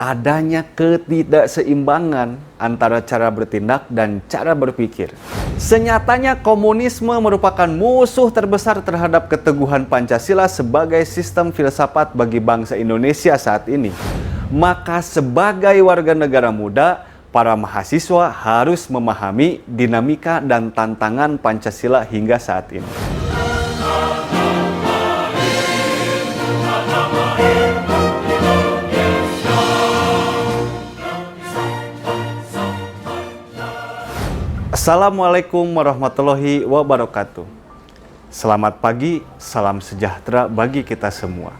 adanya ketidakseimbangan antara cara bertindak dan cara berpikir. Senyatanya komunisme merupakan musuh terbesar terhadap keteguhan Pancasila sebagai sistem filsafat bagi bangsa Indonesia saat ini. Maka sebagai warga negara muda, para mahasiswa harus memahami dinamika dan tantangan Pancasila hingga saat ini. Assalamualaikum warahmatullahi wabarakatuh. Selamat pagi, salam sejahtera bagi kita semua.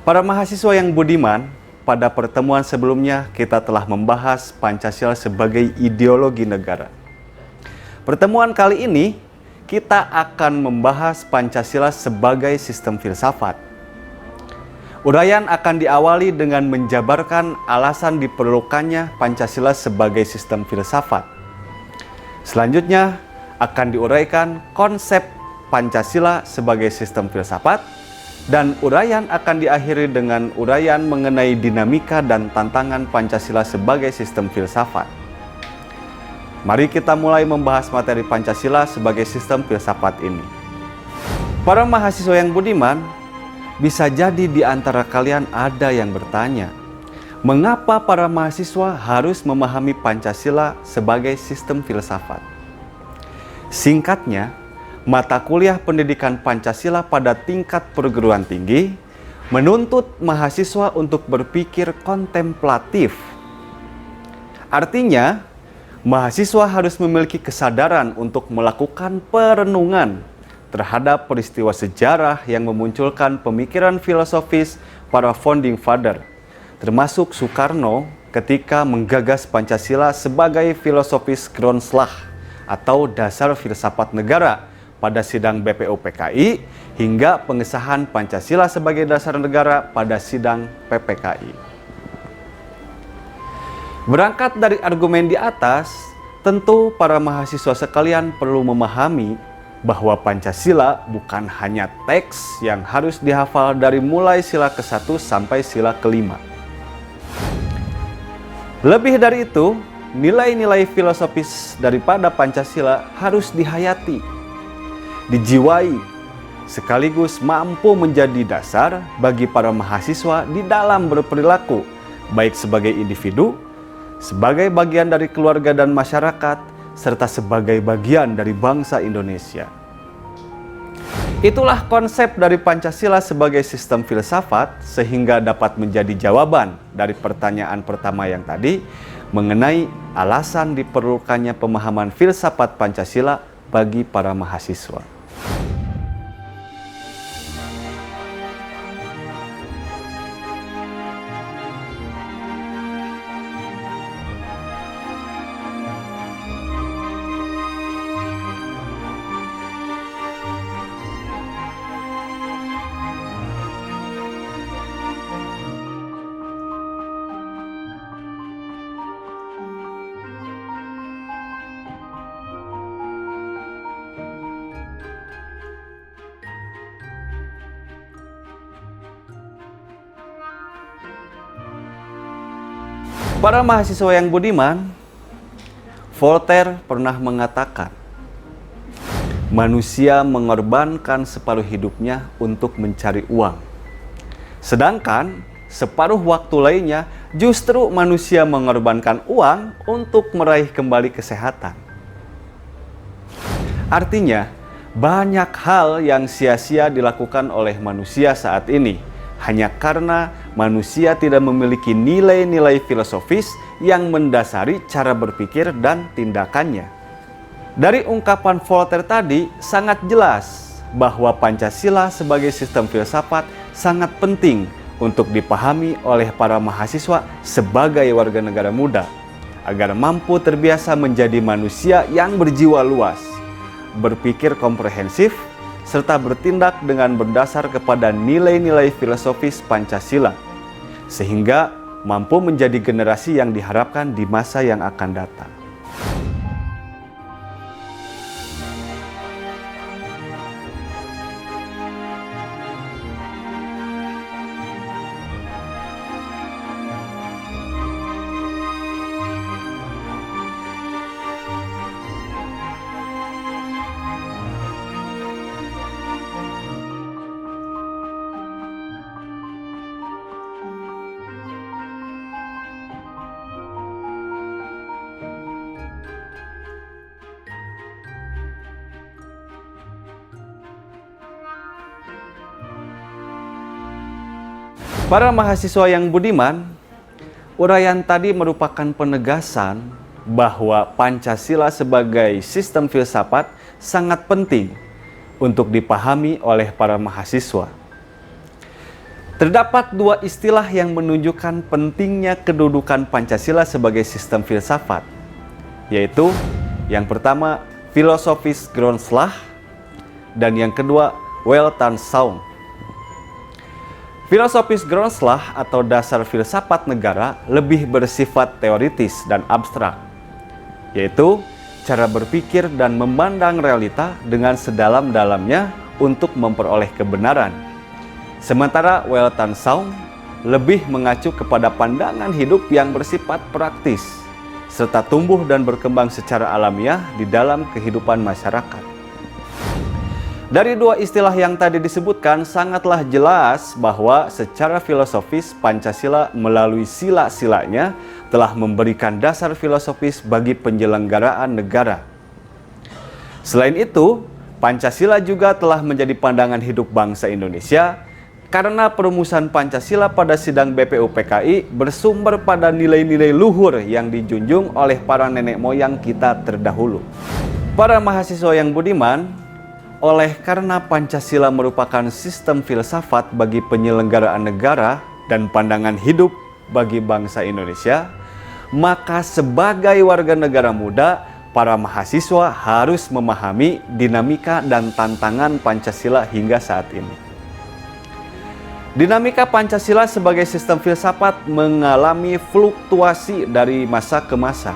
Para mahasiswa yang budiman, pada pertemuan sebelumnya kita telah membahas Pancasila sebagai ideologi negara. Pertemuan kali ini kita akan membahas Pancasila sebagai sistem filsafat. Uraian akan diawali dengan menjabarkan alasan diperlukannya Pancasila sebagai sistem filsafat. Selanjutnya akan diuraikan konsep Pancasila sebagai sistem filsafat, dan uraian akan diakhiri dengan uraian mengenai dinamika dan tantangan Pancasila sebagai sistem filsafat. Mari kita mulai membahas materi Pancasila sebagai sistem filsafat ini. Para mahasiswa yang budiman, bisa jadi di antara kalian ada yang bertanya, mengapa para mahasiswa harus memahami Pancasila sebagai sistem filsafat? Singkatnya, mata kuliah pendidikan Pancasila pada tingkat perguruan tinggi menuntut mahasiswa untuk berpikir kontemplatif. Artinya, mahasiswa harus memiliki kesadaran untuk melakukan perenungan terhadap peristiwa sejarah yang memunculkan pemikiran filosofis para founding father, termasuk Soekarno ketika menggagas Pancasila sebagai filosofis Grundslag atau dasar filsafat negara pada sidang BPUPKI hingga pengesahan Pancasila sebagai dasar negara pada sidang PPKI. Berangkat dari argumen di atas, tentu para mahasiswa sekalian perlu memahami bahwa Pancasila bukan hanya teks yang harus dihafal dari mulai sila ke-1 sampai sila ke-5. Lebih dari itu, nilai-nilai filosofis daripada Pancasila harus dihayati, dijiwai, sekaligus mampu menjadi dasar bagi para mahasiswa di dalam berperilaku, baik sebagai individu, sebagai bagian dari keluarga dan masyarakat, serta sebagai bagian dari bangsa Indonesia. Itulah konsep dari Pancasila sebagai sistem filsafat, sehingga dapat menjadi jawaban dari pertanyaan pertama yang tadi mengenai alasan diperlukannya pemahaman filsafat Pancasila bagi para mahasiswa. Para mahasiswa yang budiman, Voltaire pernah mengatakan, manusia mengorbankan separuh hidupnya untuk mencari uang. Sedangkan separuh waktu lainnya justru manusia mengorbankan uang untuk meraih kembali kesehatan. Artinya, banyak hal yang sia-sia dilakukan oleh manusia saat ini hanya karena manusia tidak memiliki nilai-nilai filosofis yang mendasari cara berpikir dan tindakannya. Dari ungkapan Voltaire tadi sangat jelas bahwa Pancasila sebagai sistem filsafat sangat penting untuk dipahami oleh para mahasiswa sebagai warga negara muda, agar mampu terbiasa menjadi manusia yang berjiwa luas, berpikir komprehensif, serta bertindak dengan berdasar kepada nilai-nilai filosofis Pancasila, sehingga mampu menjadi generasi yang diharapkan di masa yang akan datang. Para mahasiswa yang budiman, uraian tadi merupakan penegasan bahwa Pancasila sebagai sistem filsafat sangat penting untuk dipahami oleh para mahasiswa. Terdapat dua istilah yang menunjukkan pentingnya kedudukan Pancasila sebagai sistem filsafat, yaitu yang pertama filosofis Grundslag dan yang kedua Weltanschauung. Filosofis Grundslag atau dasar filsafat negara lebih bersifat teoritis dan abstrak, yaitu cara berpikir dan memandang realita dengan sedalam-dalamnya untuk memperoleh kebenaran. Sementara Weltanschauung lebih mengacu kepada pandangan hidup yang bersifat praktis, serta tumbuh dan berkembang secara alamiah di dalam kehidupan masyarakat. Dari dua istilah yang tadi disebutkan, sangatlah jelas bahwa secara filosofis Pancasila melalui sila-silanya telah memberikan dasar filosofis bagi penyelenggaraan negara. Selain itu, Pancasila juga telah menjadi pandangan hidup bangsa Indonesia karena perumusan Pancasila pada sidang BPUPKI bersumber pada nilai-nilai luhur yang dijunjung oleh para nenek moyang kita terdahulu. Para mahasiswa yang budiman, oleh karena Pancasila merupakan sistem filsafat bagi penyelenggaraan negara dan pandangan hidup bagi bangsa Indonesia, maka sebagai warga negara muda, para mahasiswa harus memahami dinamika dan tantangan Pancasila hingga saat ini. Dinamika Pancasila sebagai sistem filsafat mengalami fluktuasi dari masa ke masa,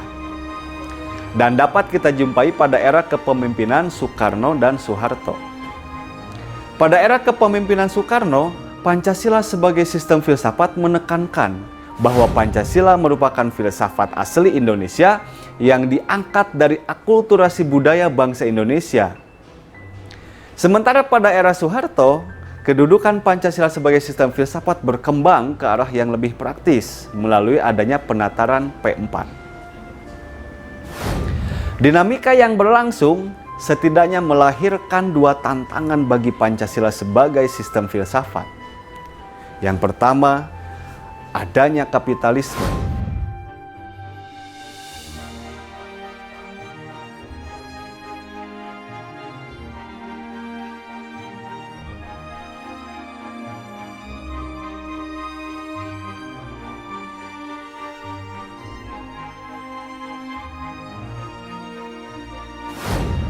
dan dapat kita jumpai pada era kepemimpinan Soekarno dan Soeharto. Pada era kepemimpinan Soekarno, Pancasila sebagai sistem filsafat menekankan bahwa Pancasila merupakan filsafat asli Indonesia yang diangkat dari akulturasi budaya bangsa Indonesia. Sementara pada era Soeharto, kedudukan Pancasila sebagai sistem filsafat berkembang ke arah yang lebih praktis melalui adanya penataran P4. Dinamika yang berlangsung setidaknya melahirkan dua tantangan bagi Pancasila sebagai sistem filsafat. Yang pertama, adanya kapitalisme.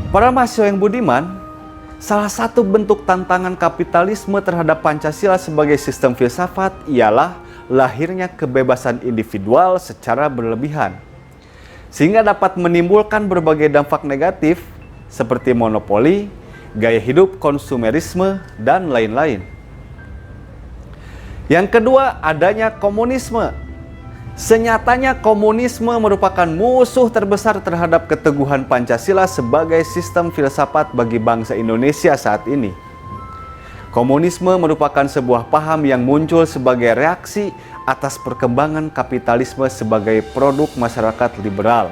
Para mahasiswa yang budiman, salah satu bentuk tantangan kapitalisme terhadap Pancasila sebagai sistem filsafat ialah lahirnya kebebasan individual secara berlebihan, sehingga dapat menimbulkan berbagai dampak negatif seperti monopoli, gaya hidup konsumerisme, dan lain-lain. Yang kedua, adanya komunisme. Senyatanya komunisme merupakan musuh terbesar terhadap keteguhan Pancasila sebagai sistem filsafat bagi bangsa Indonesia saat ini. Komunisme merupakan sebuah paham yang muncul sebagai reaksi atas perkembangan kapitalisme sebagai produk masyarakat liberal.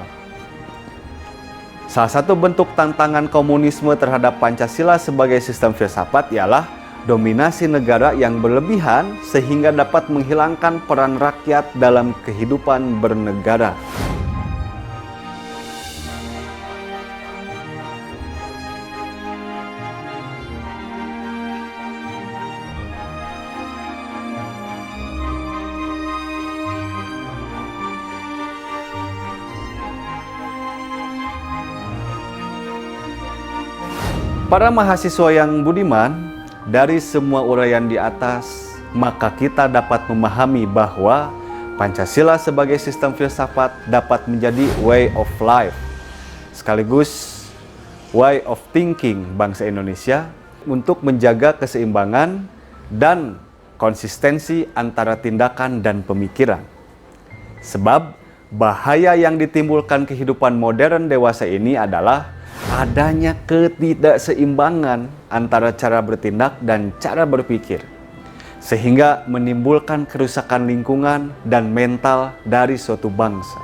Salah satu bentuk tantangan komunisme terhadap Pancasila sebagai sistem filsafat ialah dominasi negara yang berlebihan sehingga dapat menghilangkan peran rakyat dalam kehidupan bernegara. Para mahasiswa yang budiman, dari semua uraian di atas, maka kita dapat memahami bahwa Pancasila sebagai sistem filsafat dapat menjadi way of life, sekaligus way of thinking bangsa Indonesia untuk menjaga keseimbangan dan konsistensi antara tindakan dan pemikiran. Sebab bahaya yang ditimbulkan kehidupan modern dewasa ini adalah adanya ketidakseimbangan antara cara bertindak dan cara berpikir, sehingga menimbulkan kerusakan lingkungan dan mental dari suatu bangsa.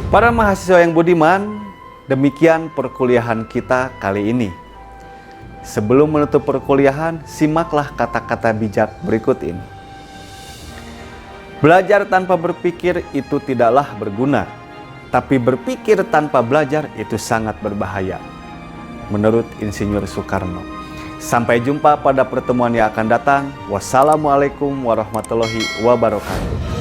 Para mahasiswa yang budiman, demikian perkuliahan kita kali ini. Sebelum menutup perkuliahan, simaklah kata-kata bijak berikut ini. Belajar tanpa berpikir itu tidaklah berguna, tapi berpikir tanpa belajar itu sangat berbahaya. Menurut Insinyur Soekarno. Sampai jumpa pada pertemuan yang akan datang. Wassalamualaikum warahmatullahi wabarakatuh.